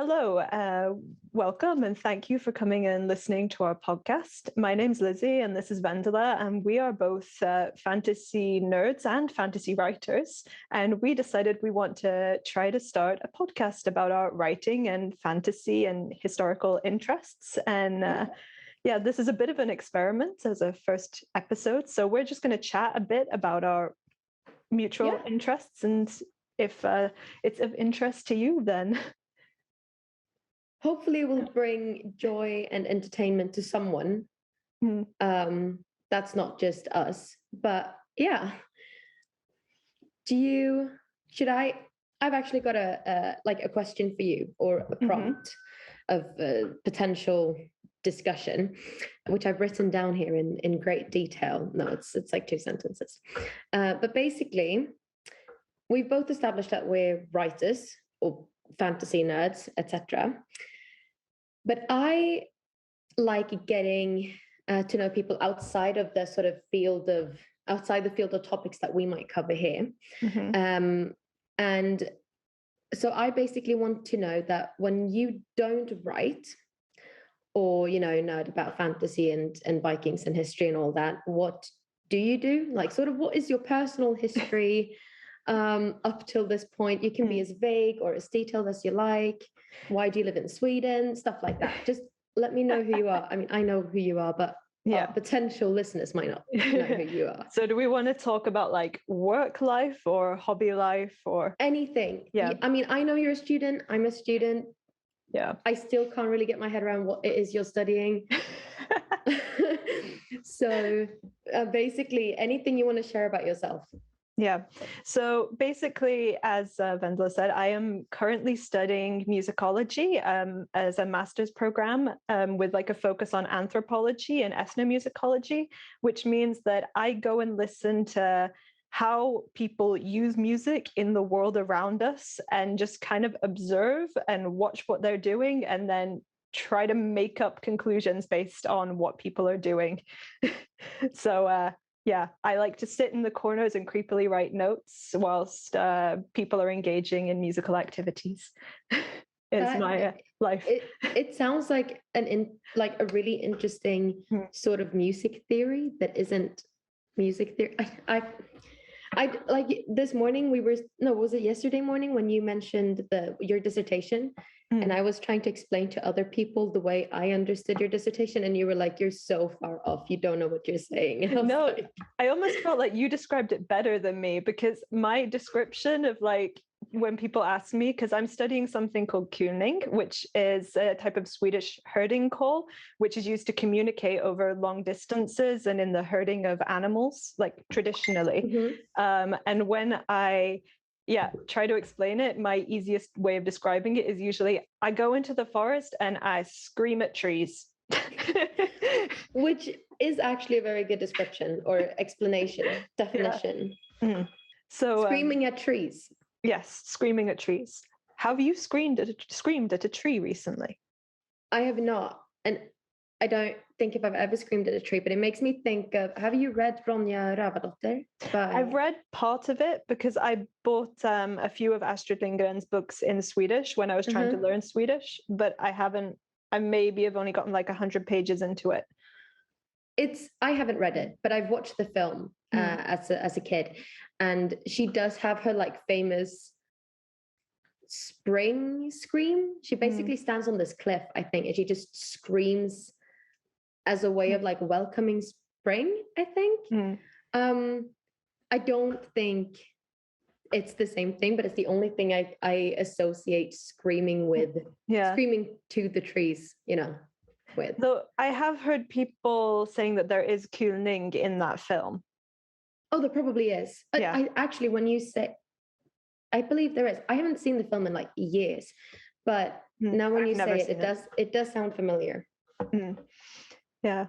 Hello, welcome, and thank you for coming and listening to our podcast. My name's Lizzie, and this is Vendela, and we are both fantasy nerds and fantasy writers. And we decided we want to try to start a podcast about our writing and fantasy and historical interests. And this is a bit of an experiment as a first episode. So we're just going to chat a bit about our mutual interests, and if it's of interest to you, then hopefully it will bring joy and entertainment to someone. That's not just us, but yeah. I've actually got a question for you, or a prompt of potential discussion, which I've written down here in great detail. No, it's like 2 sentences. But basically, we've both established that we're writers or fantasy nerds, etc. But I like getting to know people outside of the sort of field of topics that we might cover here. And so I basically want to know that when you don't write, or nerd about fantasy and Vikings and history and all that, what do you do? Like, sort of, what is your personal history up till this point? You can be as vague or as detailed as you like. Why do you live in Sweden? Stuff like that. Just let me know who you are. I mean, I know who you are, but potential listeners might not know who you are. So do we want to talk about like work life or hobby life or anything? Yeah. I mean, I know you're a student. I'm a student. Yeah. I still can't really get my head around what it is you're studying. So basically, anything you want to share about yourself. Yeah. So basically, as Vendela said, I am currently studying musicology as a master's program with like a focus on anthropology and ethnomusicology, which means that I go and listen to how people use music in the world around us and just kind of observe and watch what they're doing and then try to make up conclusions based on what people are doing. So, I like to sit in the corners and creepily write notes whilst people are engaging in musical activities. Is my life. It sounds like a really interesting sort of music theory that isn't music theory. I like this morning was it yesterday morning when you mentioned your dissertation? And I was trying to explain to other people the way I understood your dissertation, and you were like, "You're so far off. You don't know what you're saying." No, I almost felt like you described it better than me, because my description of like when people ask me, because I'm studying something called kulning, which is a type of Swedish herdingcall, which is used to communicate over long distances and in the herding of animals, like traditionally. And when I try to explain it, my easiest way of describing it is usually I go into the forest and I scream at trees. Which is actually a very good description or definition. So screaming at trees. Yes, screaming at trees. Have you screamed at a tree recently? I have not. And I don't think if I've ever screamed at a tree, but it makes me think of, have you read Ronja Rövardotter? I've read part of it because I bought a few of Astrid Lindgren's books in Swedish when I was trying to learn Swedish, but I maybe have only gotten like 100 pages into it. I haven't read it, but I've watched the film as a kid, and she does have her like famous spring scream. She basically stands on this cliff, I think, and she just screams as a way of like welcoming spring, I think. I don't think it's the same thing, but it's the only thing I associate screaming with. Screaming to the trees, with. Though I have heard people saying that there is kulning in that film. Oh, there probably is. I actually, when you say, I believe there is. I haven't seen the film in like years, but now when you say it does sound familiar. Yeah.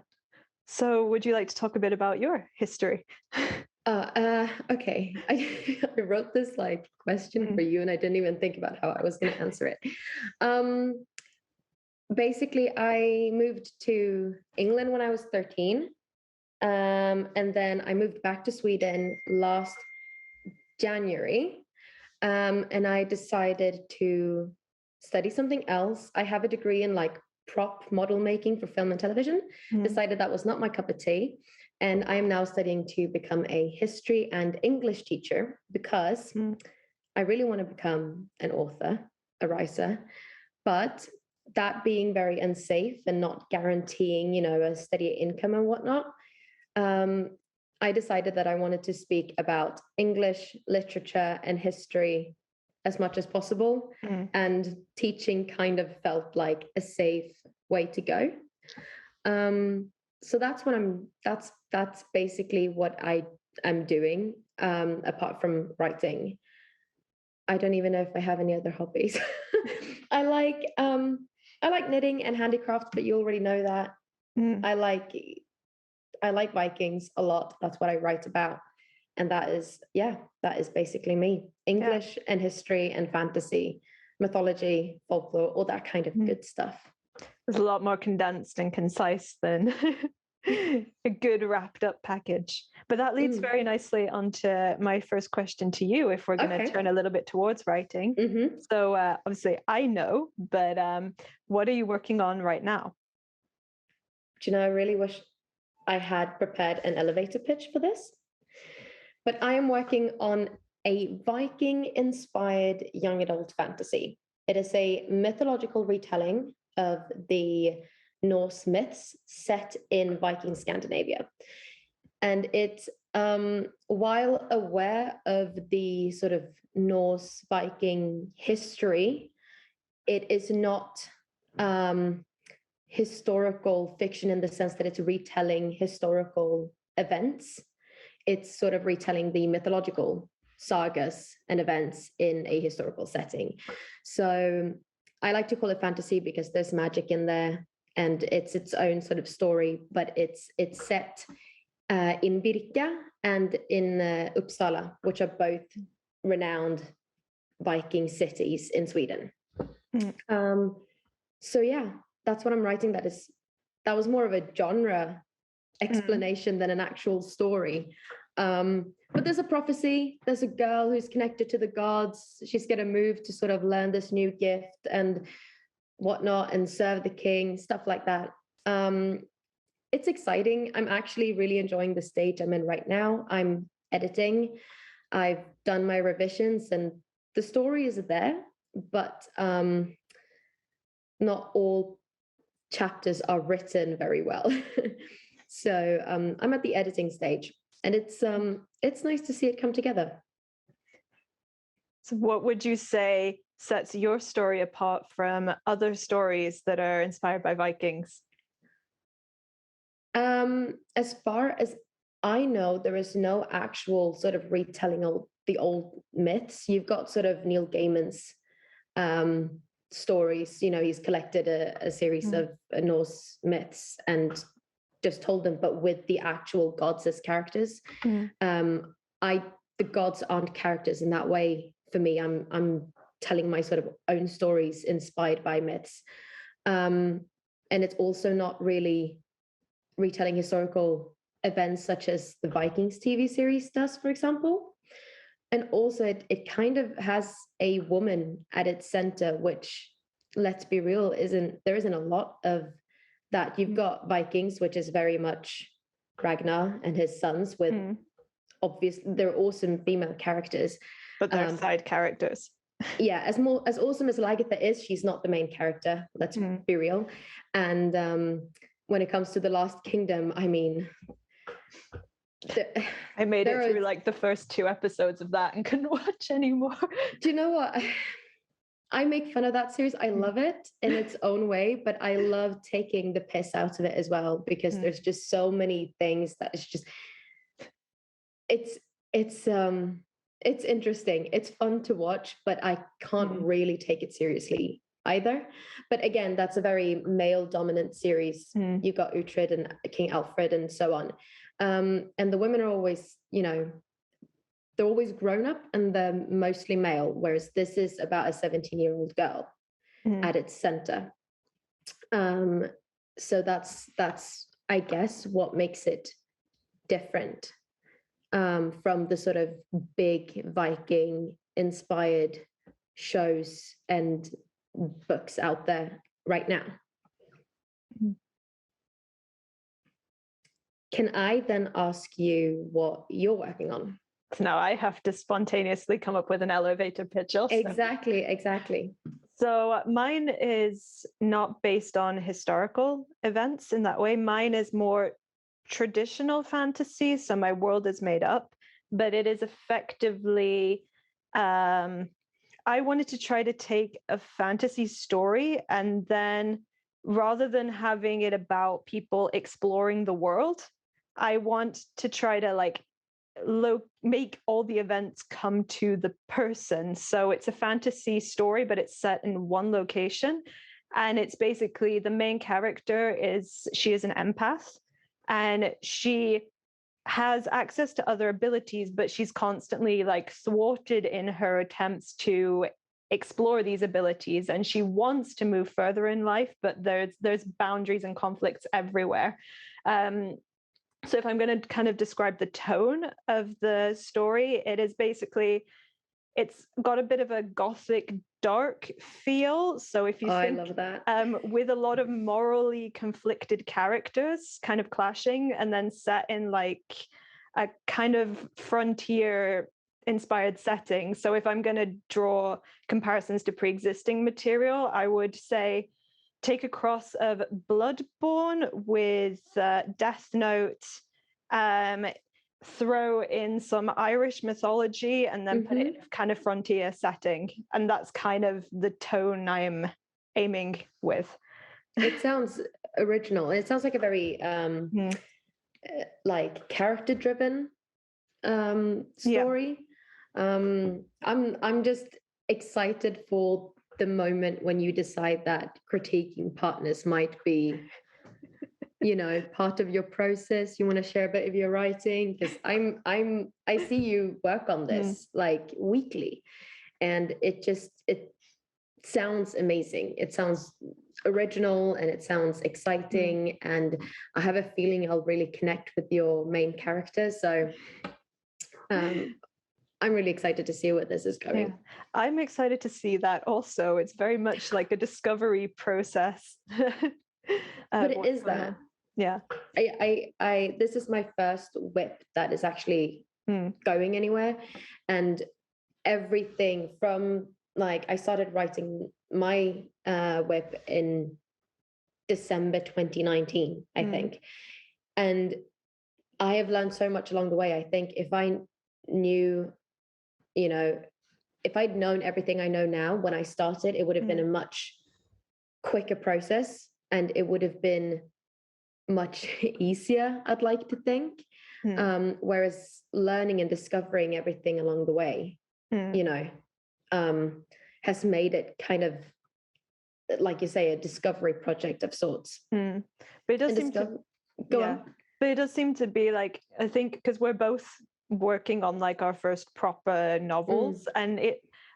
So would you like to talk a bit about your history? Okay. I wrote this like question for you, and I didn't even think about how I was going to answer it. Basically, I moved to England when I was 13. And then I moved back to Sweden last January. And I decided to study something else. I have a degree in like prop model making for film and television. Decided that was not my cup of tea. And I am now studying to become a history and English teacher because I really want to become an author, a writer. But that being very unsafe and not guaranteeing, you know, a steady income and whatnot, I decided that I wanted to speak about English, literature, and history as much as possible. And teaching kind of felt like a safe way to go. So that's what that's basically what I am doing, apart from writing. I don't even know if I have any other hobbies. I like knitting and handicraft, but you already know that. I like Vikings a lot. That's what I write about. And that is basically me. English and history and fantasy, mythology, folklore, all that kind of good stuff. It's a lot more condensed and concise than a good wrapped up package. But that leads very nicely onto my first question to you, if we're going to turn a little bit towards writing. So obviously I know, but what are you working on right now? Do you know, I really wish I had prepared an elevator pitch for this. But I am working on a Viking-inspired young adult fantasy. It is a mythological retelling of the Norse myths set in Viking Scandinavia. And it, while aware of the sort of Norse Viking history, it is not historical fiction in the sense that it's retelling historical events. It's sort of retelling the mythological sagas and events in a historical setting. So I like to call it fantasy because there's magic in there and it's its own sort of story, but it's set in Birka and in Uppsala, which are both renowned Viking cities in Sweden. So yeah, that's what I'm writing. That was more of a genre explanation than an actual story. But there's a prophecy. There's a girl who's connected to the gods. She's going to move to sort of learn this new gift and whatnot and serve the king, stuff like that. It's exciting. I'm actually really enjoying the stage I'm in right now. I'm editing. I've done my revisions and the story is there, but not all chapters are written very well. So I'm at the editing stage, and it's nice to see it come together. So what would you say sets your story apart from other stories that are inspired by Vikings? As far as I know, there is no actual sort of retelling of the old myths. You've got sort of Neil Gaiman's stories. You know, he's collected a series of Norse myths and just told them, but with the actual gods as characters. The gods aren't characters in that way for me. I'm telling my sort of own stories inspired by myths. And it's also not really retelling historical events such as the Vikings TV series does, for example. And also it kind of has a woman at its center, which, let's be real, there isn't a lot of that. You've got Vikings, which is very much Ragnar and his sons with obviously they're awesome female characters. But they're side characters. Yeah, as awesome as Lagertha is, she's not the main character. Let's be real. And when it comes to The Last Kingdom, I mean, I made it through like the first 2 episodes of that and couldn't watch anymore. Do you know what? I make fun of that series. I love it in its own way, but I love taking the piss out of it as well, because there's just so many things that it's just, it's interesting. It's fun to watch, but I can't really take it seriously either. But again, that's a very male dominant series. You've got Uhtred and King Alfred and so on. And the women are always, you know, they're always grown up and they're mostly male, whereas this is about a 17-year-old girl at its center. So that's I guess what makes it different from the sort of big Viking inspired shows and books out there right now. Can I then ask you what you're working on? Now I have to spontaneously come up with an elevator pitch also. Exactly. So mine is not based on historical events in that way. Mine is more traditional fantasy. So my world is made up, but it is effectively, I wanted to try to take a fantasy story, and then rather than having it about people exploring the world, I want to try to like make all the events come to the person. So it's a fantasy story, but it's set in one location. And it's basically the main character she is an empath, and she has access to other abilities, but she's constantly like thwarted in her attempts to explore these abilities, and she wants to move further in life, but there's boundaries and conflicts everywhere. So if I'm going to kind of describe the tone of the story, it is basically, it's got a bit of a gothic dark feel. So if you think, I love that. With a lot of morally conflicted characters kind of clashing, and then set in like a kind of frontier inspired setting. So if I'm going to draw comparisons to pre-existing material, I would say take a cross of Bloodborne with Death Note, throw in some Irish mythology, and then put it in a kind of frontier setting. And that's kind of the tone I'm aiming with. It sounds original. It sounds like a very like character-driven story. Yeah. I'm just excited for the moment when you decide that critiquing partners might be, you know, part of your process. You want to share a bit of your writing, because I see you work on this like weekly, and it sounds amazing. It sounds original and it sounds exciting, and I have a feeling I'll really connect with your main character. So I'm really excited to see where this is going. Yeah. I'm excited to see that also. It's very much like a discovery process. But it is that. Yeah. I this is my first whip that is actually going anywhere. And everything from, like, I started writing my whip in December 2019, I think. And I have learned so much along the way. I think if I knew, you know, if I'd known everything I know now when I started, it would have been a much quicker process, and it would have been much easier, I'd like to think. Whereas learning and discovering everything along the way, you know, has made it kind of, like you say, a discovery project of sorts. But it does seem to go on. But it does seem to be like, I think, because we're both working on like our first proper novels,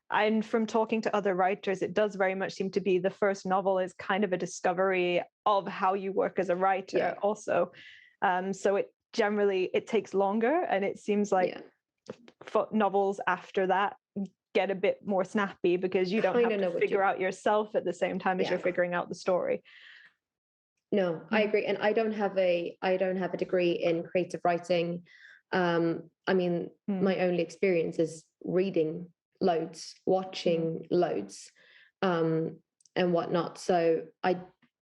and from talking to other writers, it does very much seem to be the first novel is kind of a discovery of how you work as a writer also. So it takes longer, and it seems like novels after that get a bit more snappy, because you don't have to figure out yourself at the same time as you're figuring out the story. No, I agree. And I don't have a degree in creative writing. I mean, my only experience is reading loads, watching loads, and whatnot. So I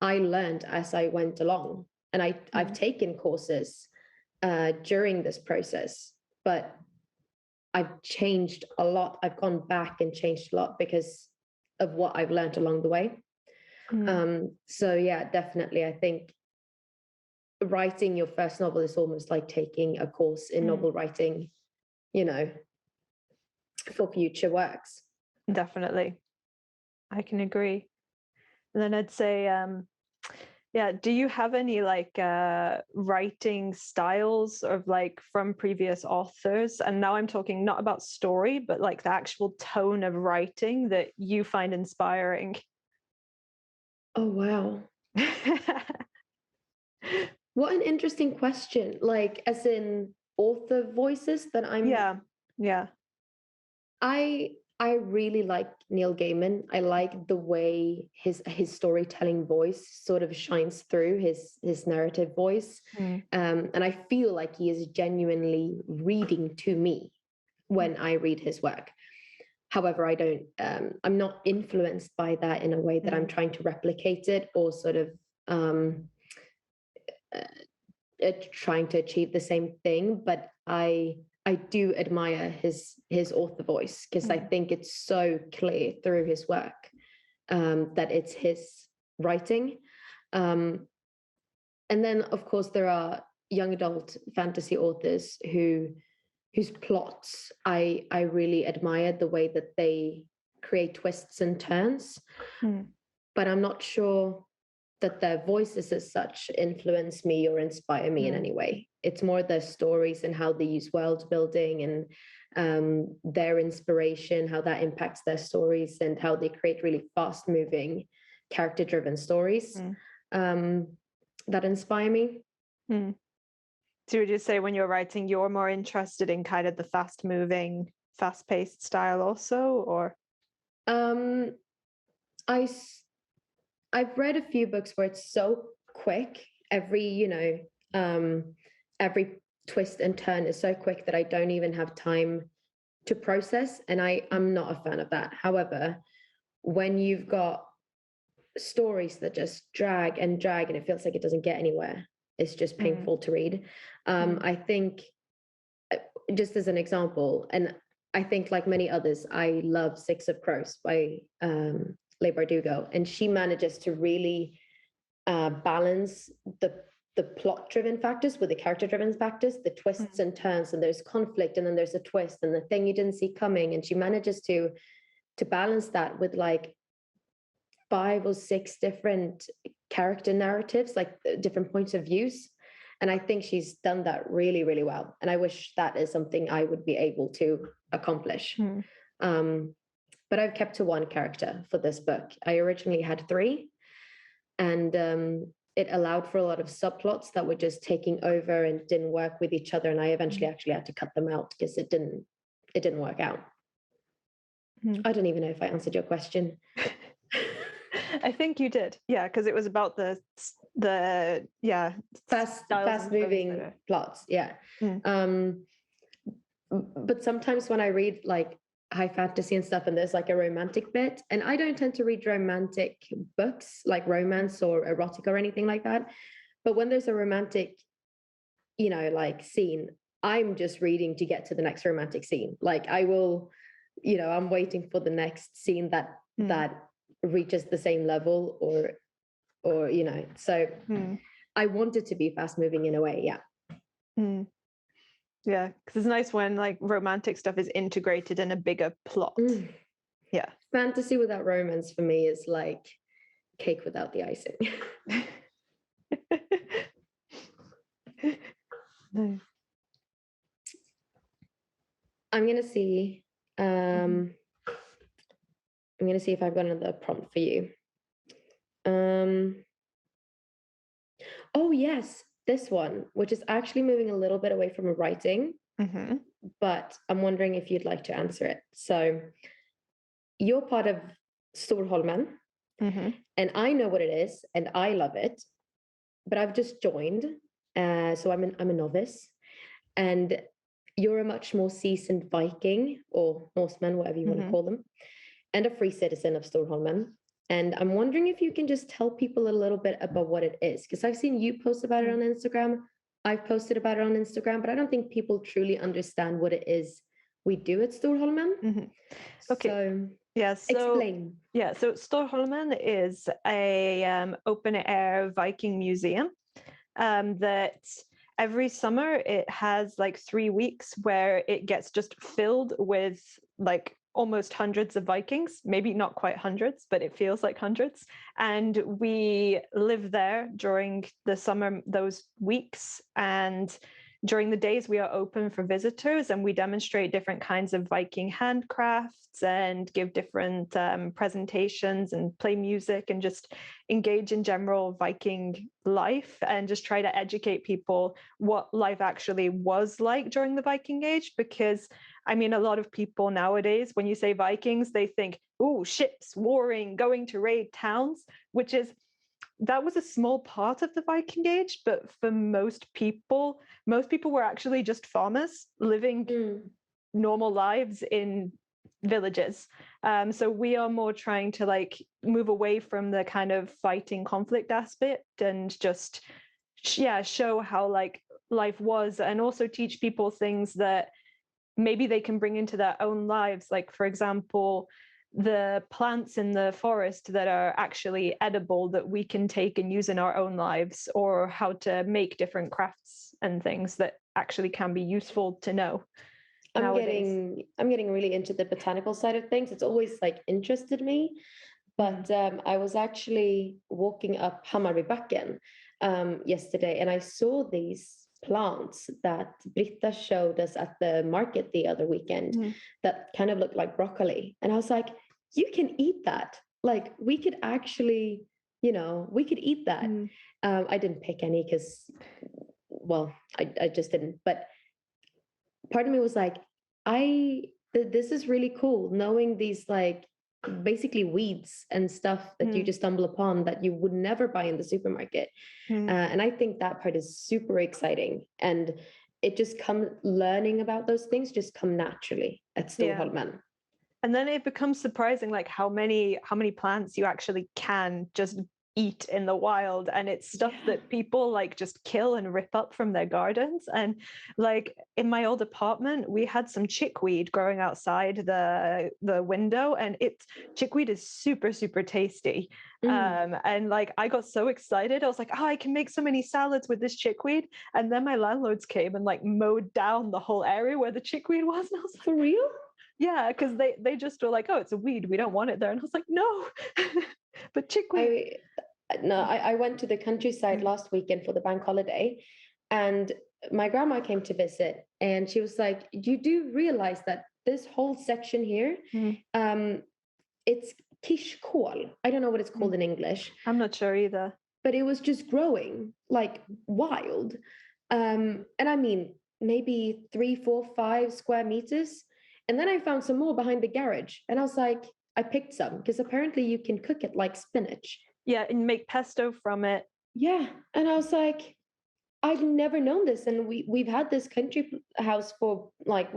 learned as I went along, and I've taken courses during this process, but I've changed a lot. I've gone back and changed a lot because of what I've learned along the way. So yeah, definitely. I think writing your first novel is almost like taking a course in novel writing, you know, for future works. Definitely. I can agree. And then I'd say, do you have any like writing styles of like from previous authors? And now I'm talking not about story, but like the actual tone of writing that you find inspiring. Oh, wow. What an interesting question. Like, as in author voices that I'm... Yeah. I I really like Neil Gaiman. I like the way his storytelling voice sort of shines through his narrative voice, and I feel like he is genuinely reading to me when I read his work. However, I don't. I'm not influenced by that in a way that I'm trying to replicate it or sort of trying to achieve the same thing. But I do admire his author voice, because I think it's so clear through his work that it's his writing. And then, of course, there are young adult fantasy authors whose plots I really admire the way that they create twists and turns. But I'm not sure that their voices as such influence me or inspire me in any way. It's more their stories and how they use world building and their inspiration, how that impacts their stories, and how they create really fast moving, character driven stories that inspire me. So would you say when you're writing, you're more interested in kind of the fast moving, fast paced style also, or? I've read a few books where it's so quick. Every twist and turn is so quick that I don't even have time to process. And I'm not a fan of that. However, when you've got stories that just drag and drag and it feels like it doesn't get anywhere, it's just painful to read. I think, just as an example, and I think like many others, I love Six of Crows by Leigh Bardugo, and she manages to really balance the plot-driven factors with the character-driven factors, the twists and turns, and there's conflict, and then there's a twist, and the thing you didn't see coming, and she manages to balance that with like 5 or 6 different character narratives, like different points of views. And I think she's done that really, really well. And I wish that is something I would be able to accomplish. But I've kept to one character for this book. I originally had 3, and it allowed for a lot of subplots that were just taking over and didn't work with each other. And I eventually actually had to cut them out because it didn't work out. I don't even know if I answered your question. I think you did. Yeah, because it was about the fast moving plots. Yeah. But sometimes when I read like high fantasy and stuff, and there's like a romantic bit, and I don't tend to read romantic books like romance or erotic or anything like that, but when there's a romantic like scene, I'm just reading to get to the next romantic scene. Like I will, I'm waiting for the next scene that reaches the same level or so I want it to be fast moving in a way. Yeah, because it's nice when like romantic stuff is integrated in a bigger plot. Yeah, fantasy without romance for me is like cake without the icing. Nice. I'm gonna see if I've got another prompt for you. Oh yes, this one, which is actually moving a little bit away from writing, but I'm wondering if you'd like to answer it. So you're part of Storholmen, and I know what it is, and I love it, but I've just joined, so I'm a novice, and you're a much more seasoned Viking or Norseman, whatever you want to call them, and a free citizen of Storholmen. And I'm wondering if you can just tell people a little bit about what it is, because I've seen you post about it on Instagram. I've posted about it on Instagram, but I don't think people truly understand what it is we do at Storholmen. Okay. So, explain. Yeah, so Storholmen is a open air Viking museum that every summer it has like 3 weeks where it gets just filled with like almost hundreds of Vikings, maybe not quite hundreds, but it feels like hundreds. And we live there during the summer, those weeks, and during the days we are open for visitors, and we demonstrate different kinds of Viking handcrafts and give different presentations and play music and just engage in general Viking life and just try to educate people what life actually was like during the Viking Age. Because I mean, a lot of people nowadays, when you say Vikings, they think, oh, ships, warring, going to raid towns, that was a small part of the Viking Age. But for most people were actually just farmers living normal lives in villages. So we are more trying to like move away from the kind of fighting conflict aspect and just, show how like life was, and also teach people things that maybe they can bring into their own lives. Like, for example, the plants in the forest that are actually edible that we can take and use in our own lives, or how to make different crafts and things that actually can be useful to know. I'm getting really into the botanical side of things. It's always like interested me. But I was actually walking up Hammarbybacken yesterday, and I saw these plants that Britta showed us at the market the other weekend that kind of looked like broccoli. And I was like, you can eat that. Like, we could actually, we could eat that. I didn't pick any because, well, I just didn't. But part of me was like, this is really cool, knowing these like basically weeds and stuff that you just stumble upon that you would never buy in the supermarket. And I think that part is super exciting. And it just learning about those things just come naturally at Storholmen. And then it becomes surprising, like how many plants you actually can just eat in the wild, and it's stuff that people like just kill and rip up from their gardens. And like in my old apartment, we had some chickweed growing outside the window, and chickweed is super, super tasty. And like I got so excited, I was like, oh, I can make so many salads with this chickweed. And then my landlords came and like mowed down the whole area where the chickweed was, and I was like, for real? Yeah, because they just were like, oh, it's a weed, we don't want it there. And I was like, no. But chickweed. I went to the countryside last weekend for the bank holiday, and my grandma came to visit, and she was like, you do realize that this whole section here, it's kishkål. I don't know what it's called in English. I'm not sure either. But it was just growing like wild. And I mean, maybe 3, 4, 5 square meters. And then I found some more behind the garage, and I was like, I picked some because apparently you can cook it like spinach. Yeah, and make pesto from it. Yeah. And I was like, I've never known this. And we've had this country house for like,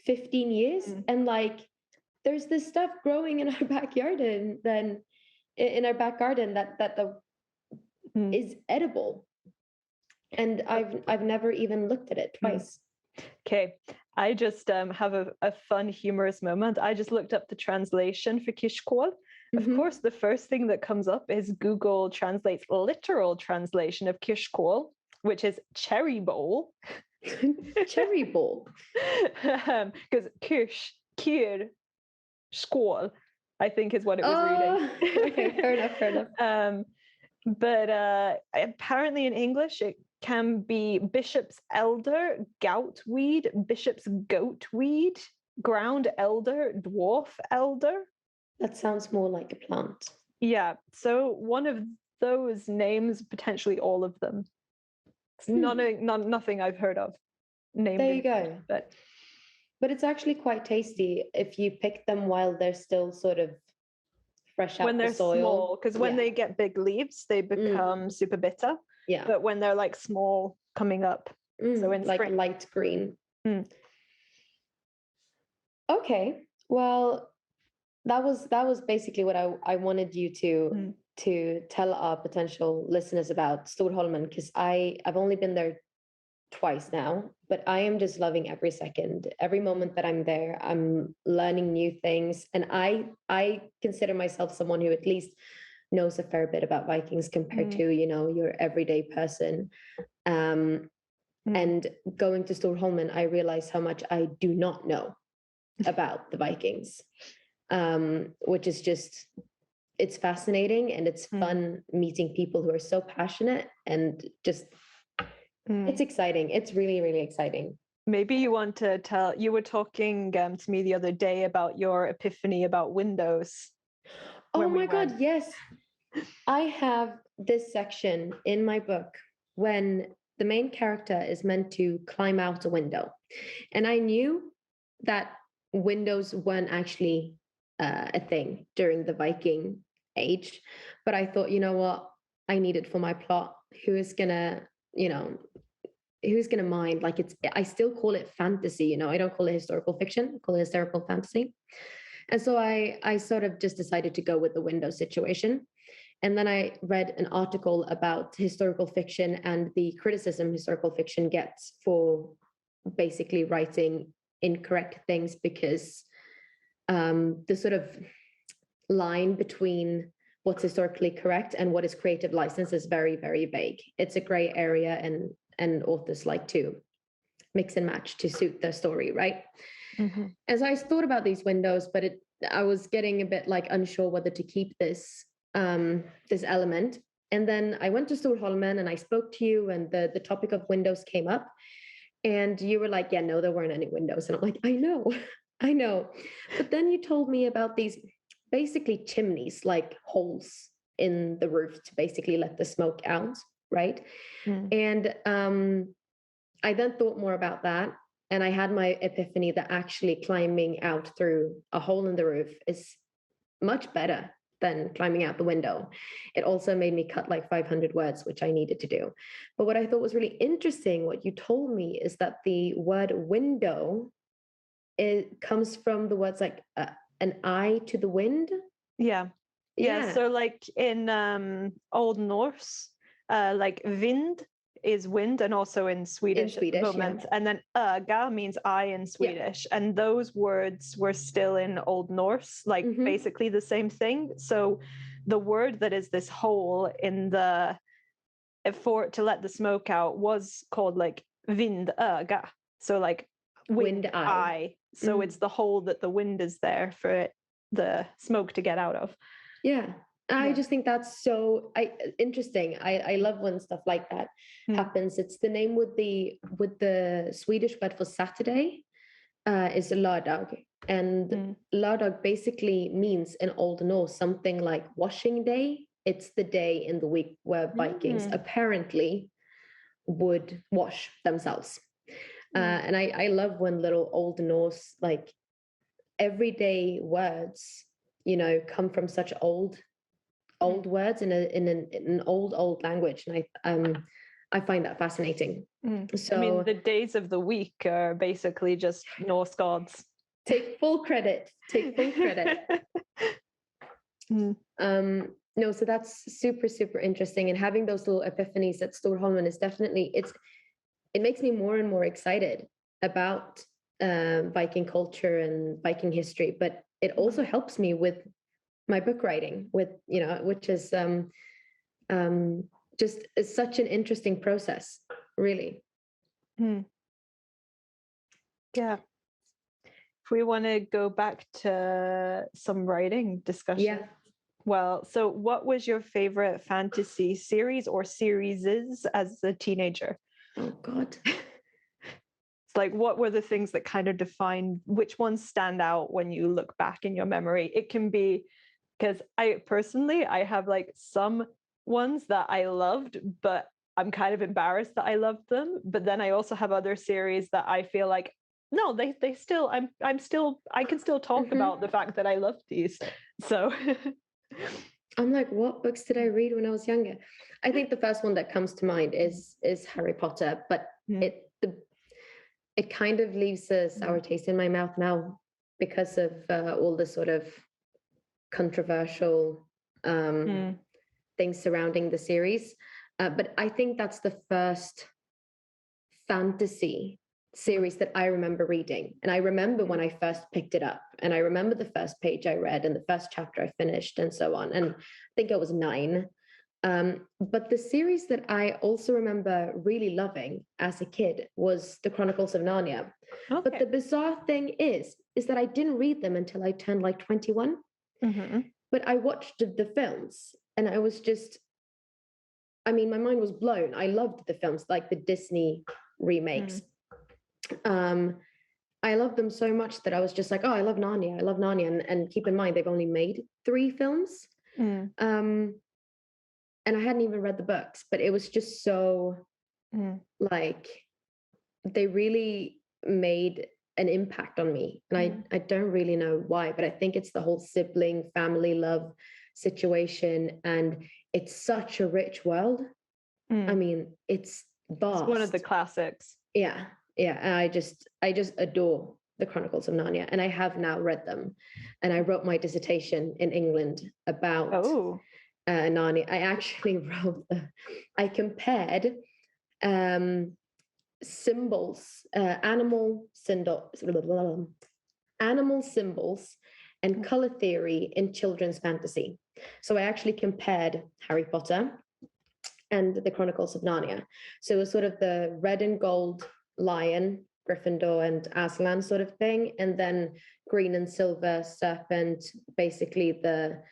15 years. And like, there's this stuff growing in our backyard, and then in our back garden that is edible. And I've never even looked at it twice. Okay, I just have a fun, humorous moment. I just looked up the translation for kishkål. Of course, the first thing that comes up is Google translates literal translation of kishkål, which is cherry bowl. Cherry bowl. Because kyr, skål, I think is what it was reading. Okay, fair enough. But apparently in English, it can be bishop's elder, goutweed, bishop's goatweed, ground elder, dwarf elder. That sounds more like a plant. Yeah, so one of those names, potentially all of them. It's nothing I've heard of. Named there you go. But it's actually quite tasty if you pick them while they're still sort of fresh out when they're the soil. Small, because when they get big leaves, they become super bitter. Yeah. But when they're like small, coming up, so in like spring. light green. Okay, well, that was basically what I wanted you to tell our potential listeners about Storholmen, because I've only been there twice now, but I am just loving every second. Every moment that I'm there, I'm learning new things, and I consider myself someone who at least knows a fair bit about Vikings compared to your everyday person. And going to Storholmen, I realize how much I do not know about the Vikings, which is just, it's fascinating, and it's fun meeting people who are so passionate and just It's exciting. It's really, really exciting. Maybe you want to tell, you were talking to me the other day about your epiphany about windows. Oh my God, yes. I have this section in my book when the main character is meant to climb out a window. And I knew that windows weren't actually a thing during the Viking age. But I thought, you know what? I need it for my plot. Who is going to, who's going to mind? Like, I still call it fantasy, I don't call it historical fiction, I call it historical fantasy. And so I sort of just decided to go with the window situation. And then I read an article about historical fiction and the criticism historical fiction gets for basically writing incorrect things, because the sort of line between what's historically correct and what is creative license is very, very vague. It's a gray area, and authors like to mix and match to suit their story, right? Mm-hmm. And so I thought about these windows, but I was getting a bit like unsure whether to keep this element. And then I went to Storholmen and I spoke to you, and the topic of windows came up, and you were like, yeah, no, there weren't any windows. And I'm like, I know. But then you told me about these basically chimneys, like holes in the roof to basically let the smoke out, right? And I then thought more about that, and I had my epiphany that actually climbing out through a hole in the roof is much better than climbing out the window. It also made me cut like 500 words, which I needed to do. But what I thought was really interesting, what you told me, is that the word window, it comes from the words like an eye to the wind. Yeah. So like in Old Norse, like vind is wind, and also in Swedish at the moment. And then öga means eye in Swedish. And those words were still in Old Norse, like basically the same thing. So the word that is this hole in the, to let the smoke out, was called like vindöga. So like wind eye. So it's the hole that the wind is there for the smoke to get out of. Yeah. I just think that's so interesting. I love when stuff like that happens. It's the name with the Swedish word for Saturday is lördag, and lördag basically means in Old Norse something like washing day. It's the day in the week where Vikings apparently would wash themselves. And I love when little Old Norse, like everyday words, come from such old words in an old language, and I find that fascinating. So I mean, the days of the week are basically just Norse gods. Take full credit. No, so that's super, super interesting, and having those little epiphanies at Storholmen is definitely it makes me more and more excited about Viking culture and Viking history, but it also helps me with my book writing, which is just is such an interesting process, really. Yeah. If we want to go back to some writing discussion. Yeah. Well, so what was your favorite fantasy series or series as a teenager? Oh God. It's like, what were the things that kind of define, which ones stand out when you look back in your memory? It can be, because I have like some ones that I loved, but I'm kind of embarrassed that I loved them. But then I also have other series that I feel like, no, they still, I can still talk about the fact that I loved these. So I'm like, what books did I read when I was younger? I think the first one that comes to mind is Harry Potter, but it kind of leaves a sour taste in my mouth now because of all the sort of controversial things surrounding the series. But I think that's the first fantasy series that I remember reading. And I remember when I first picked it up, and I remember the first page I read and the first chapter I finished and so on. And I think I was 9. But the series that I also remember really loving as a kid was the Chronicles of Narnia. Okay. But the bizarre thing is that I didn't read them until I turned like 21. But I watched the films, and I was just I mean, my mind was blown. I loved the films, like the Disney remakes. I love them so much that I was just like, oh, I love Narnia. I love Narnia. And keep in mind, they've only made 3 films. And I hadn't even read the books, but it was just so like, they really made an impact on me. And I don't really know why, but I think it's the whole sibling, family love situation. And it's such a rich world. I mean, it's vast. It's one of the classics. Yeah. And I just adore the Chronicles of Narnia, and I have now read them. And I wrote my dissertation in England about Narnia. I actually I compared symbols, animal symbols and color theory in children's fantasy. So I actually compared Harry Potter and the Chronicles of Narnia. So it was sort of the red and gold lion, Gryffindor and Aslan sort of thing, and then green and silver serpent, basically the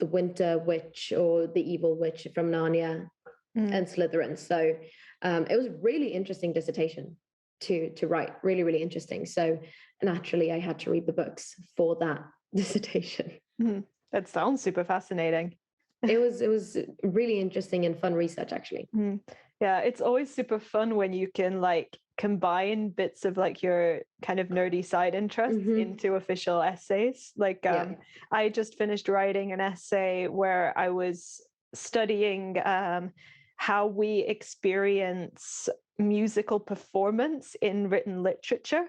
winter witch or the evil witch from Narnia, and Slytherin. So it was really interesting dissertation to write, really, really interesting. So naturally I had to read the books for that dissertation. That sounds super fascinating. It was really interesting and fun research, actually. Yeah, it's always super fun when you can like combine bits of like your kind of nerdy side interests into official essays. Like I just finished writing an essay where I was studying how we experience musical performance in written literature.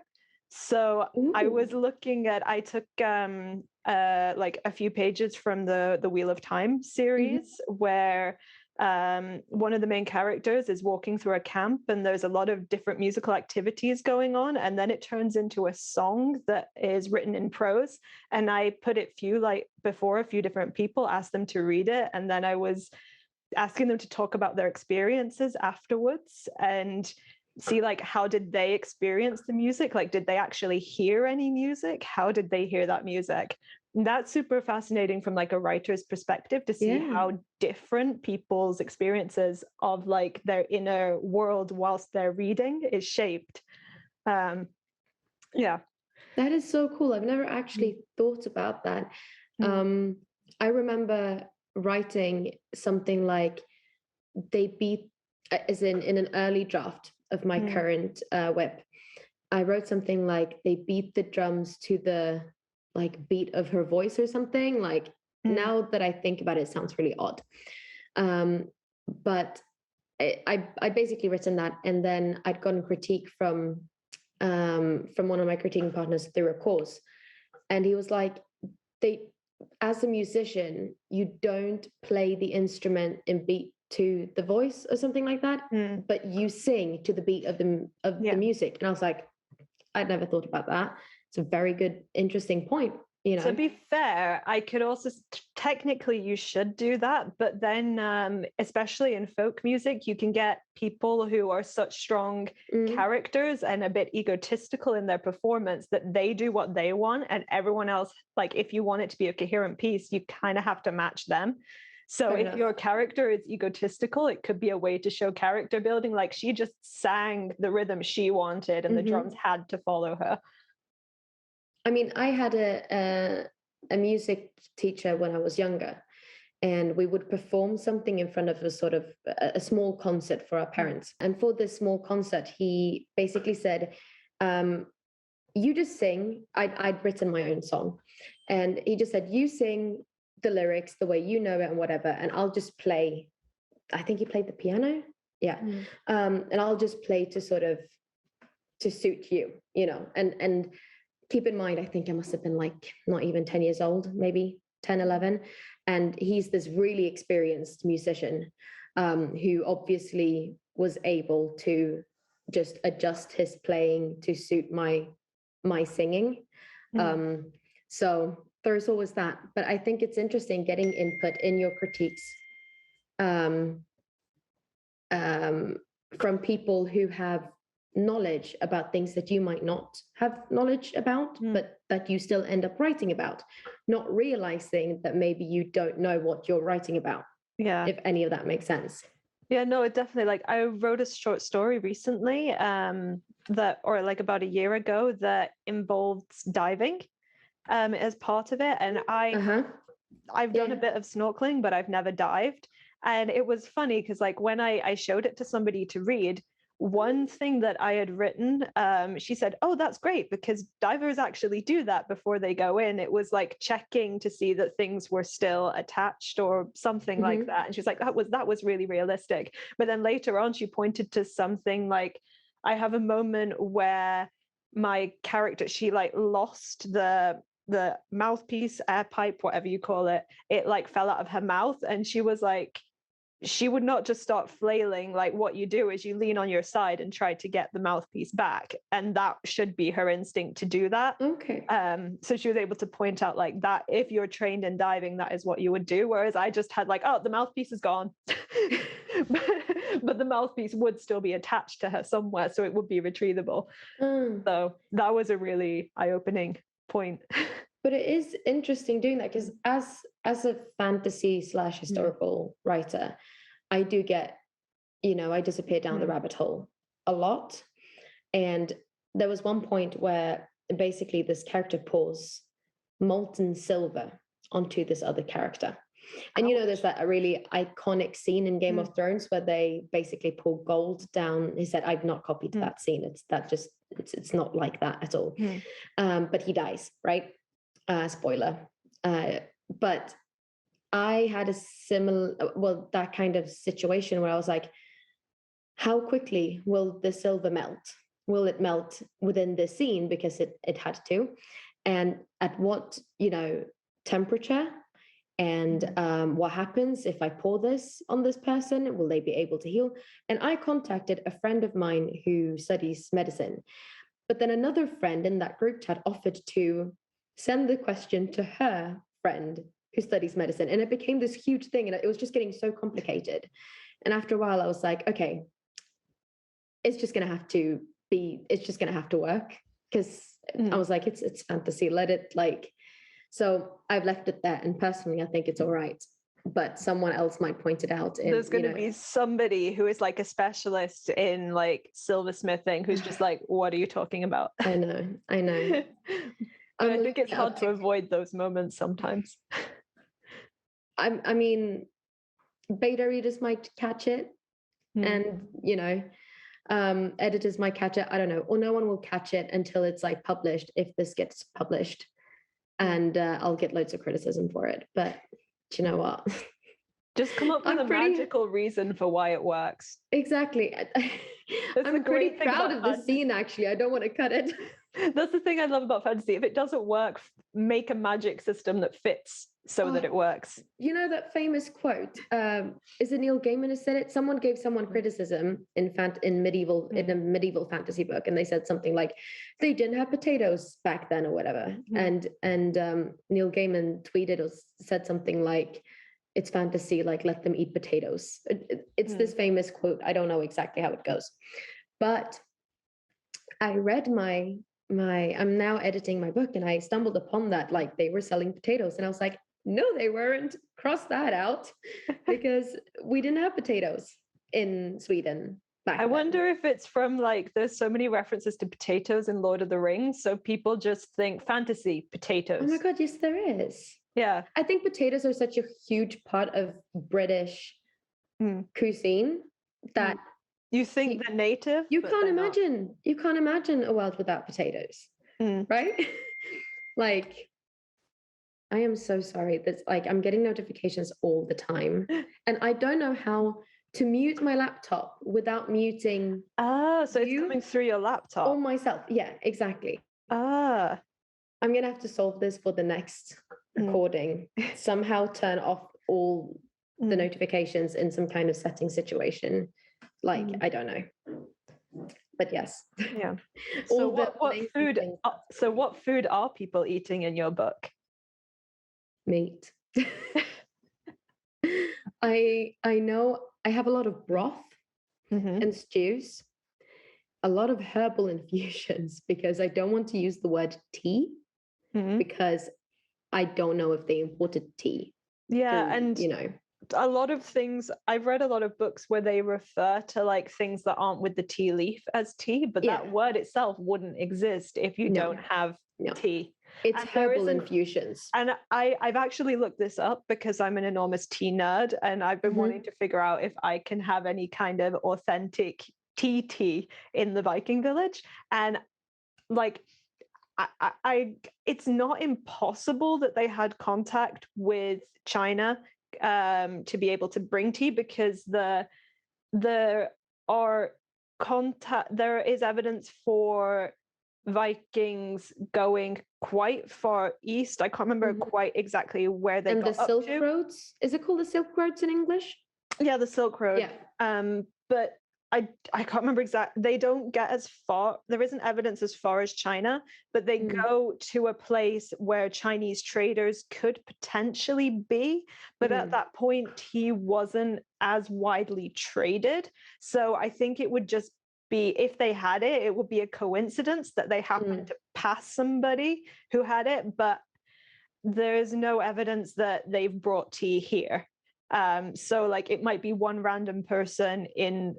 So I was looking at, I took like a few pages from the Wheel of Time series where one of the main characters is walking through a camp and there's a lot of different musical activities going on, and then it turns into a song that is written in prose. And I put it before a few different people, asked them to read it, and then I was asking them to talk about their experiences afterwards and see like how did they experience the music, like did they actually hear any music, how did they hear that music. And that's super fascinating from like a writer's perspective to see how different people's experiences of like their inner world whilst they're reading is shaped. That is so cool. I've never actually thought about that. I remember writing something like they beat, as in an early draft of my current WIP, I wrote something like they beat the drums to the like beat of her voice or something. Like now that I think about it, it sounds really odd. But I'd basically written that, and then I'd gotten critique from one of my critiquing partners through a course, and he was like, as a musician, you don't play the instrument in beat to the voice or something like that, but you sing to the beat of the music. And I was like, I'd never thought about that. It's a very good, interesting point. You know, to be fair, I could also technically you should do that, but then especially in folk music, you can get people who are such strong characters and a bit egotistical in their performance that they do what they want, and everyone else, like if you want it to be a coherent piece, you kind of have to match them. So Fair if enough. your character is egotistical, it could be a way to show character building. Like she just sang the rhythm she wanted and the drums had to follow her. I mean, I had a music teacher when I was younger, and we would perform something in front of a sort of a small concert for our parents. And for this small concert, he basically said, you just sing. I'd written my own song, and he just said, you sing the lyrics the way you know it and whatever, and I'll just play. I think he played the piano. Yeah. And I'll just play to sort of to suit you, you know, and keep in mind, I think I must have been like not even 10 years old, maybe 10, 11. And he's this really experienced musician who obviously was able to just adjust his playing to suit my singing. So there's always that. But I think it's interesting getting input in your critiques from people who have knowledge about things that you might not have knowledge about, but that you still end up writing about, not realizing that maybe you don't know what you're writing about. Yeah. if any of that makes sense. Yeah, no, it definitely, like, I wrote a short story recently, that, or like about a year ago, that involved diving as part of it. And I've done a bit of snorkeling, but I've never dived. And it was funny because, like, when I showed it to somebody to read, one thing that I had written, she said, "Oh, that's great, because divers actually do that before they go in." It was like checking to see that things were still attached or something like that. And she's like, that was really realistic. But then later on, she pointed to something like, I have a moment where my character, she like lost the mouthpiece, air pipe, whatever you call it. It like fell out of her mouth, and she was like, she would not just start flailing. Like, what you do is you lean on your side and try to get the mouthpiece back, and that should be her instinct to do that. Okay. So she was able to point out like that, if you're trained in diving, that is what you would do. Whereas I just had like, oh, the mouthpiece is gone. But the mouthpiece would still be attached to her somewhere, so it would be retrievable. So that was a really eye-opening point. But it is interesting doing that, because as a fantasy / historical writer, I do get, I disappear down the rabbit hole a lot. And there was one point where basically this character pours molten silver onto this other character. And there's that a really iconic scene in Game of Thrones where they basically pour gold down. He said, I've not copied that scene. It's not like that at all. But he dies, right? Spoiler. But I had a that kind of situation where I was like, how quickly will the silver melt? Will it melt within this scene? Because it had to. And at what, temperature? And what happens if I pour this on this person? Will they be able to heal? And I contacted a friend of mine who studies medicine. But then another friend in that group chat offered to send the question to her friend who studies medicine. And it became this huge thing. And it was just getting so complicated. And after a while, I was like, okay, it's just going to have to work. Because I was like, it's fantasy. Let it so I've left it there. And personally, I think it's all right. But someone else might point it out. There's going to be somebody who is like a specialist in like silversmithing who's just like, what are you talking about? I know. But I think it's hard to avoid those moments sometimes. I mean, beta readers might catch it, and editors might catch it. I don't know, or no one will catch it until it's like published, if this gets published, and I'll get loads of criticism for it. But do you know what? Just come up with a magical reason for why it works. Exactly. I'm pretty proud of the scene, actually. I don't want to cut it. That's the thing I love about fantasy. If it doesn't work, make a magic system that fits so that it works. You know that famous quote? Is it Neil Gaiman who said it? Someone gave someone criticism in a medieval fantasy book, and they said something like, "They didn't have potatoes back then," or whatever. And Neil Gaiman tweeted or said something like, "It's fantasy, like let them eat potatoes." It's this famous quote. I don't know exactly how it goes, but I read I'm now editing my book, and I stumbled upon that, like they were selling potatoes, and I was like, no, they weren't. Cross that out, because we didn't have potatoes in Sweden back then. Wonder if it's from like, there's so many references to potatoes in Lord of the Rings, so people just think fantasy potatoes. Oh my God, yes, there is. Yeah. I think potatoes are such a huge part of British cuisine that you think they're native. You can't imagine a world without potatoes, right? Like, I am so sorry. That's like, I'm getting notifications all the time, and I don't know how to mute my laptop without muting. So it's coming through your laptop. Or myself. Yeah, exactly. I'm gonna have to solve this for the next recording. Somehow turn off all the notifications in some kind of setting situation. Like, I don't know. But yes. Yeah. So what food are people eating in your book? Meat. I know I have a lot of broth and stews, a lot of herbal infusions, because I don't want to use the word tea, because I don't know if they imported tea. Yeah, through, a lot of things, I've read a lot of books where they refer to like things that aren't with the tea leaf as tea, but that word itself wouldn't exist if you don't have tea. It's herbal infusions. And I've actually looked this up because I'm an enormous tea nerd, and I've been wanting to figure out if I can have any kind of authentic tea in the Viking village. And like, it's not impossible that they had contact with China to be able to bring tea, because there is evidence for Vikings going quite far east. I can't remember quite exactly where they got up to. And the Silk Roads, is it called the Silk Roads in English? Yeah, the Silk Road. Yeah. But I can't remember exactly. They don't get as far. There isn't evidence as far as China, but they go to a place where Chinese traders could potentially be. But at that point, he wasn't as widely traded. So I think it would just be, if they had it, it would be a coincidence that they happened to pass somebody who had it. But there's no evidence that they've brought tea here. So like, it might be one random person in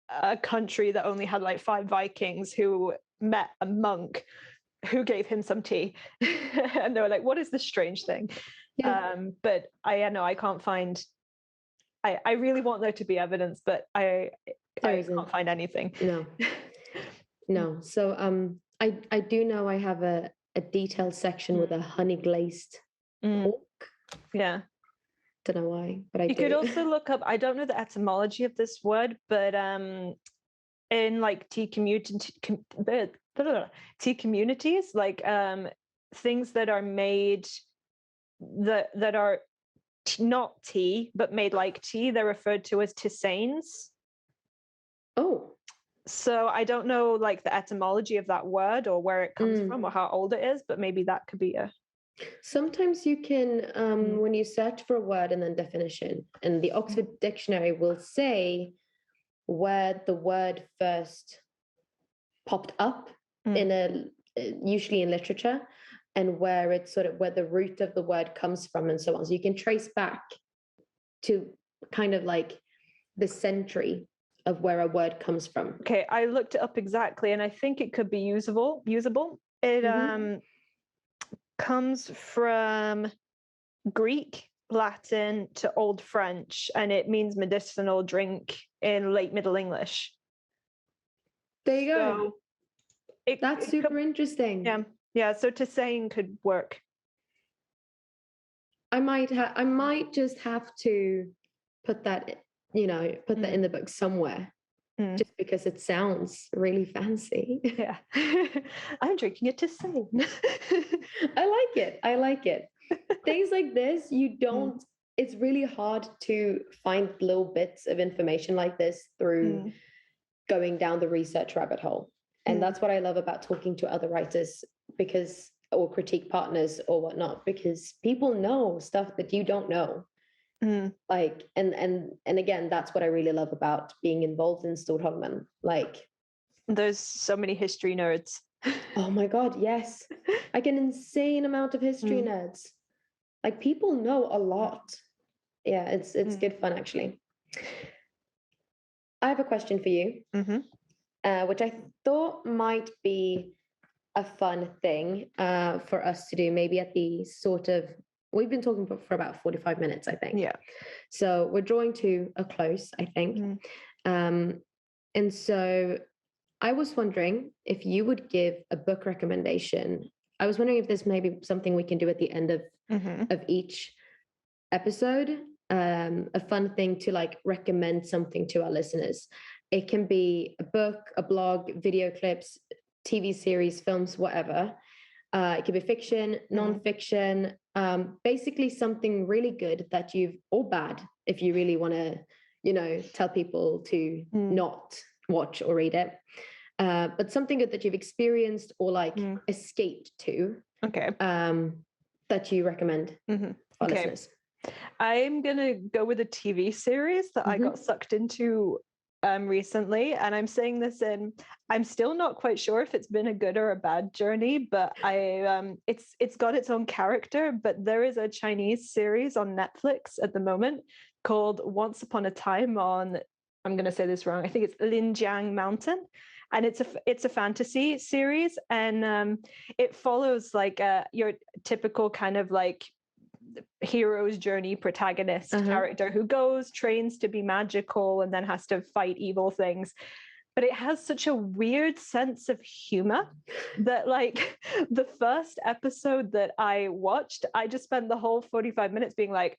a country that only had like 5 Vikings who met a monk who gave him some tea. And they were like, what is this strange thing? But I can't find, I really want there to be evidence, but I can't find anything. No. So I do know I have a detailed section with a honey glazed pork. Yeah. Don't know why, but I do. You could also look up, I don't know the etymology of this word, but in like tea communities, like things that are made that are not tea but made like tea, they're referred to as tisanes. Oh. So I don't know like the etymology of that word or where it comes from or how old it is, but maybe that could be a... Sometimes you can, when you search for a word and then definition, and the Oxford Dictionary will say where the word first popped up usually in literature, and where it's sort of where the root of the word comes from and so on. So you can trace back to kind of like the century of where a word comes from. Okay, I looked it up exactly, and I think it could be usable. It comes from Greek, Latin to Old French, and it means medicinal drink in late Middle English. There you go. That's super interesting. Yeah. So tisane could work. I might just have to put that, put that in the book somewhere. Just because it sounds really fancy. Yeah. I'm drinking it tisane. I like it. Things like this, it's really hard to find little bits of information like this through going down the research rabbit hole. And that's what I love about talking to other writers, or critique partners or whatnot, because people know stuff that you don't know. Like, and again, that's what I really love about being involved in Storholmen. Like, there's so many history nerds. Oh my God, yes. Like an insane amount of history nerds. Like, people know a lot. Yeah, it's good fun, actually. I have a question for you, which I thought might be a fun thing for us to do, maybe at the sort of... We've been talking for about 45 minutes, I think. Yeah. So we're drawing to a close, I think. And so I was wondering if you would give a book recommendation. I was wondering if there's maybe something we can do at the end of each episode, a fun thing to like recommend something to our listeners. It can be a book, a blog, video clips, TV series, films, whatever. It could be fiction, non-fiction, basically something really good that or bad, if you really want to, tell people to not watch or read it. But something good that you've experienced or like escaped to. Okay. That you recommend for listeners. I'm going to go with a TV series that I got sucked into recently, and I'm saying this I'm still not quite sure if it's been a good or a bad journey, but it's got its own character. But there is a Chinese series on Netflix at the moment called Once Upon a Time on, I'm going to say this wrong, I think it's Linjiang Mountain, and it's a fantasy series, and it follows like your typical kind of like hero's journey protagonist character who goes, trains to be magical, and then has to fight evil things. But it has such a weird sense of humor that, like, the first episode that I watched, I just spent the whole 45 minutes being like,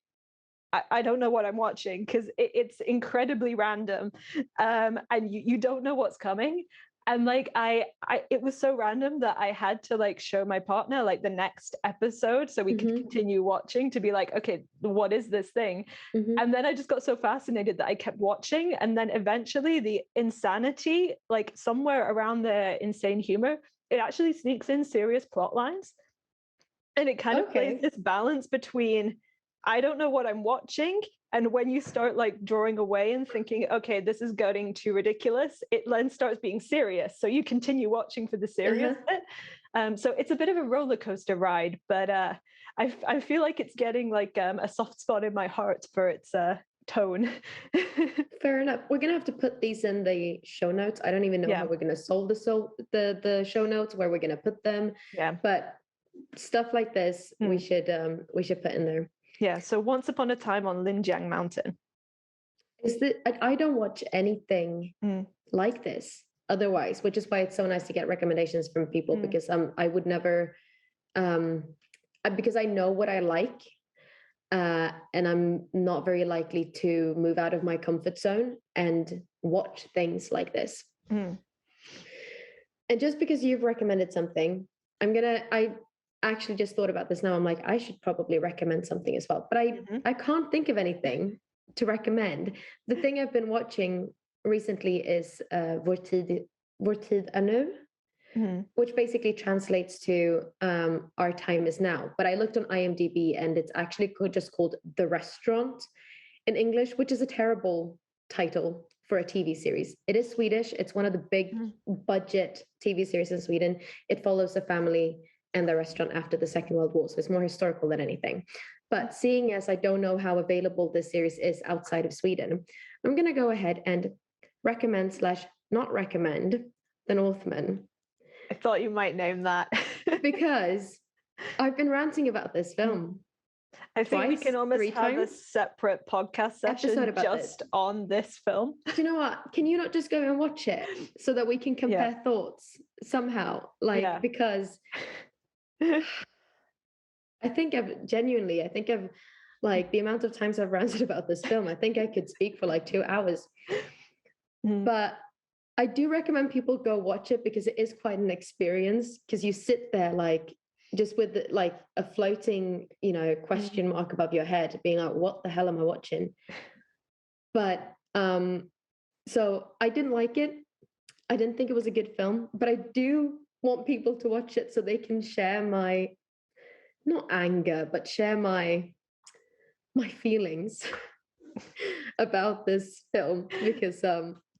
I don't know what I'm watching, because it's incredibly random, and you don't know what's coming. And like it was so random that I had to like show my partner like the next episode so we could continue watching, to be like, okay, what is this thing? And then I just got so fascinated that I kept watching, and then eventually the insanity, like somewhere around the insane humor, it actually sneaks in serious plot lines, and it kind of plays this balance between I don't know what I'm watching, and when you start like drawing away and thinking, okay, this is getting too ridiculous, it then starts being serious. So you continue watching for the serious bit. So it's a bit of a roller coaster ride, but I feel like it's getting like a soft spot in my heart for its tone. Fair enough. We're gonna have to put these in the show notes. I don't even know how we're gonna solve the show notes, where we're gonna put them. Yeah. But stuff like this, we should put in there. Yeah, so Once Upon a Time on Linjiang Mountain. I don't watch anything like this otherwise, which is why it's so nice to get recommendations from people, because I would never, because I know what I like, and I'm not very likely to move out of my comfort zone and watch things like this. And just because you've recommended something, I actually just thought about this now. I'm like, I should probably recommend something as well, but I can't think of anything to recommend. The thing I've been watching recently is Vår tid är nu, which basically translates to Our Time Is Now. But I looked on IMDb, and it's actually just called The Restaurant in English, which is a terrible title for a TV series. It is Swedish. It's one of the big budget TV series in Sweden. It follows a family and the restaurant after the Second World War. So it's more historical than anything. But seeing as I don't know how available this series is outside of Sweden, I'm going to go ahead and recommend/not recommend The Northman. I thought you might name that. Because I've been ranting about this film. I think we can almost have a separate podcast session just on this film. Do you know what? Can you not just go and watch it so that we can compare thoughts somehow? Like, because I think I've like the amount of times I've ranted about this film, I think I could speak for like 2 hours. But I do recommend people go watch it, because it is quite an experience, because you sit there like just with like a floating, question mark above your head, being like, what the hell am I watching? But so I didn't like it. I didn't think it was a good film, but I do want people to watch it so they can share my, not anger, but share my feelings about this film, because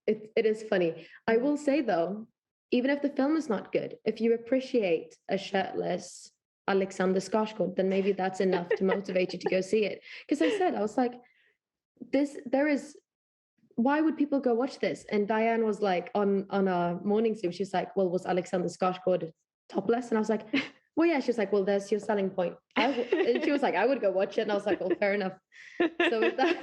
it is funny. I will say though, even if the film is not good, if you appreciate a shirtless Alexander Skarsgård, then maybe that's enough to motivate you to go see it. Because I was like, why would people go watch this? And Diane was like, on a morning Zoom, she's like, well, was Alexander Skarsgård topless? And I was like, well, yeah. She was like, well, there's your selling point. And she was like, I would go watch it. And I was like, well, fair enough. So with that,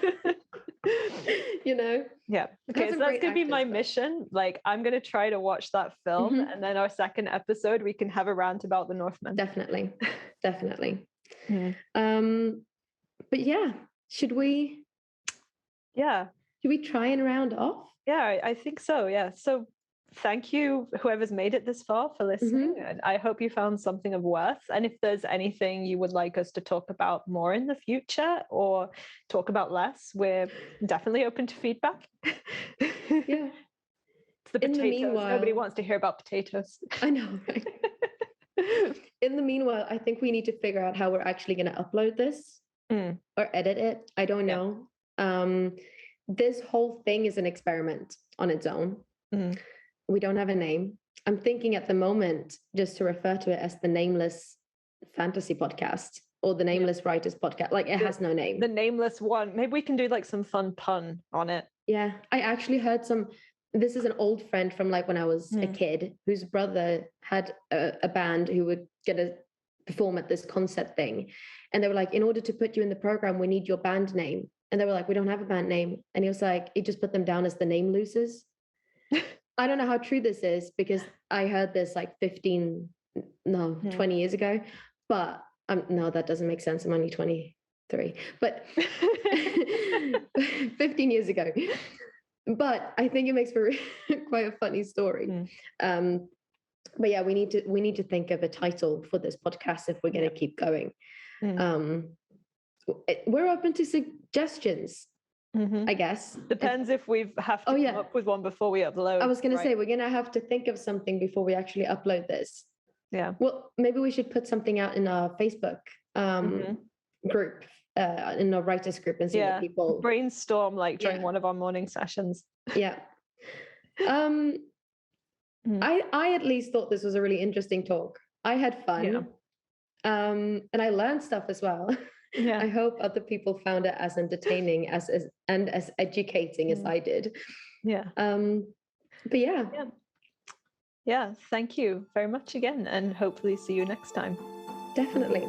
Yeah. Okay, so that's going to be my mission. Like, I'm going to try to watch that film. And then our second episode, we can have a rant about The Northman. Definitely. But yeah, should we try and round off? Yeah, I think so. Yeah. So thank you, whoever's made it this far, for listening. And I hope you found something of worth. And if there's anything you would like us to talk about more in the future, or talk about less, we're definitely open to feedback. Yeah. It's the potatoes. Nobody wants to hear about potatoes. I know, right? In the meanwhile, I think we need to figure out how we're actually going to upload this or edit it. I don't know. this whole thing is an experiment on its own. Mm. We don't have a name. I'm thinking at the moment just to refer to it as the Nameless Fantasy Podcast or the Nameless Writers Podcast. Like it has no name. The Nameless One. Maybe we can do like some fun pun on it. Yeah, I actually heard this is an old friend from like when I was a kid whose brother had a band who were going to perform at this concert thing. And they were like, in order to put you in the program, we need your band name. And they were like, we don't have a band name. And he was like, he just put them down as the Name Losers. I don't know how true this is because I heard this like 20 years ago. But no, that doesn't make sense. I'm only 23. But 15 years ago. But I think it makes for quite a funny story. But yeah, we need to think of a title for this podcast if we're going to keep going. We're open to suggestions. I guess depends if we have to come up with one before we upload. I was going to say we're going to have to think of something before we actually upload this. Yeah. Well, maybe we should put something out in our Facebook group, in our writers group, and see what people brainstorm like during one of our morning sessions. Yeah. I at least thought this was a really interesting talk. I had fun. And I learned stuff as well. Yeah. I hope other people found it as entertaining and as educating as I did. Yeah. But yeah. Yeah. Thank you very much again, and hopefully see you next time. Definitely.